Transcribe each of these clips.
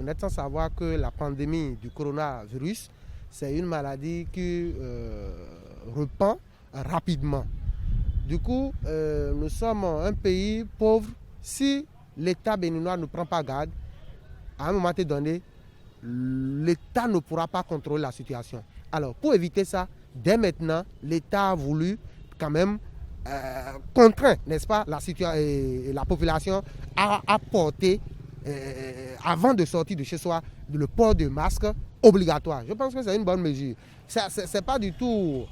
Vous n'êtes sans savoir que la pandémie du coronavirus, c'est une maladie qui répand rapidement. Du coup, nous sommes un pays pauvre. Si l'État béninois ne prend pas garde, à un moment donné, l'État ne pourra pas contrôler la situation. Alors, pour éviter ça, dès maintenant, l'État a voulu quand même contraindre, n'est-ce pas, la population à porter, avant de sortir de chez soi, le port de masque obligatoire. Je pense que c'est une bonne mesure. C'est pas du tout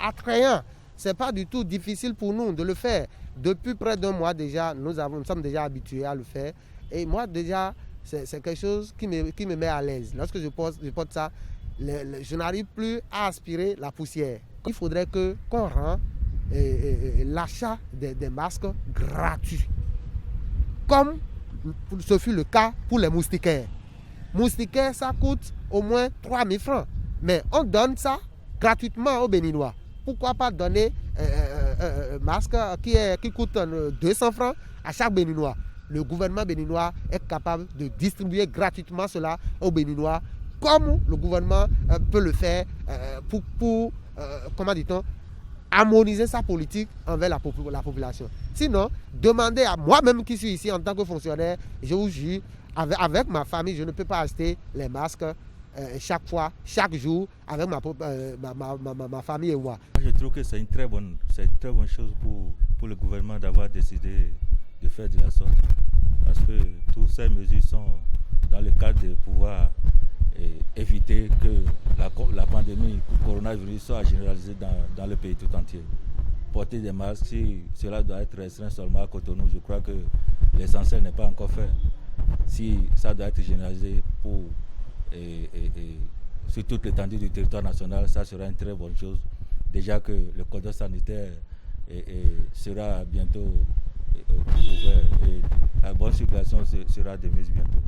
attrayant, c'est pas du tout difficile pour nous de le faire. Depuis près d'un mois déjà, nous sommes déjà habitués à le faire. Et moi déjà, c'est quelque chose qui me met à l'aise. Lorsque je porte ça, je n'arrive plus à aspirer la poussière. Il faudrait qu'on rende l'achat des masques gratuit. Comme ce fut le cas pour les moustiquaires. Moustiquaires, ça coûte au moins 3 000 francs. Mais on donne ça gratuitement aux Béninois. Pourquoi pas donner un masque qui coûte 200 francs à chaque Béninois? Le gouvernement béninois est capable de distribuer gratuitement cela aux Béninois, comme le gouvernement peut le faire pour comment dit-on, harmoniser sa politique envers la population. Sinon, demandez à moi-même qui suis ici en tant que fonctionnaire, je vous jure, avec ma famille, je ne peux pas acheter les masques chaque fois, chaque jour, avec ma famille et moi. Je trouve que c'est une très bonne chose pour le gouvernement d'avoir décidé de faire de la sorte, parce que toutes ces mesures sont dans le cadre de pouvoir éviter que la pandémie du coronavirus soit généralisée dans le pays tout entier. Porter des masques, si cela doit être restreint seulement à Cotonou, je crois que l'essentiel n'est pas encore fait. Si ça doit être généralisé sur toute l'étendue du territoire national, ça sera une très bonne chose. Déjà que le cordon sanitaire sera bientôt ouvert et la bonne circulation sera de mise bientôt.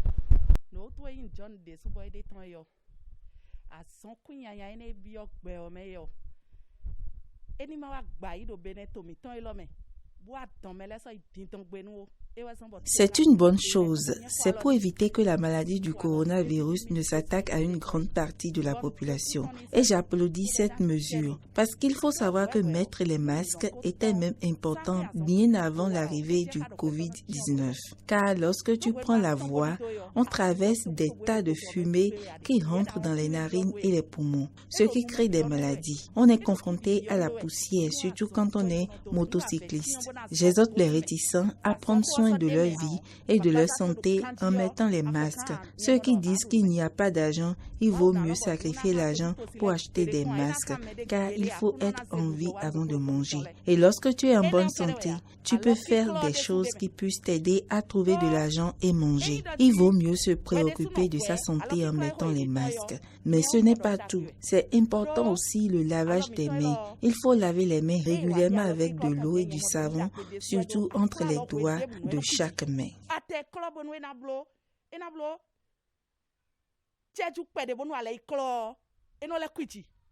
C'est une bonne chose. C'est pour éviter que la maladie du coronavirus ne s'attaque à une grande partie de la population. Et j'applaudis cette mesure parce qu'il faut savoir que mettre les masques était même important bien avant l'arrivée du Covid-19. Car lorsque tu prends la voie, on traverse des tas de fumée qui rentrent dans les narines et les poumons, ce qui crée des maladies. On est confronté à la poussière, surtout quand on est motocycliste. J'exhorte les réticents à prendre soin de leur vie et de leur santé en mettant les masques. Ceux qui disent qu'il n'y a pas d'argent, il vaut mieux sacrifier l'argent pour acheter des masques, car il faut être en vie avant de manger. Et lorsque tu es en bonne santé, tu peux faire des choses qui puissent t'aider à trouver de l'argent et manger. Il vaut mieux se préoccuper de sa santé en mettant les masques. Mais ce n'est pas tout. C'est important aussi le lavage des mains. Il faut laver les mains régulièrement avec de l'eau et du savon, surtout entre les doigts de chaque main.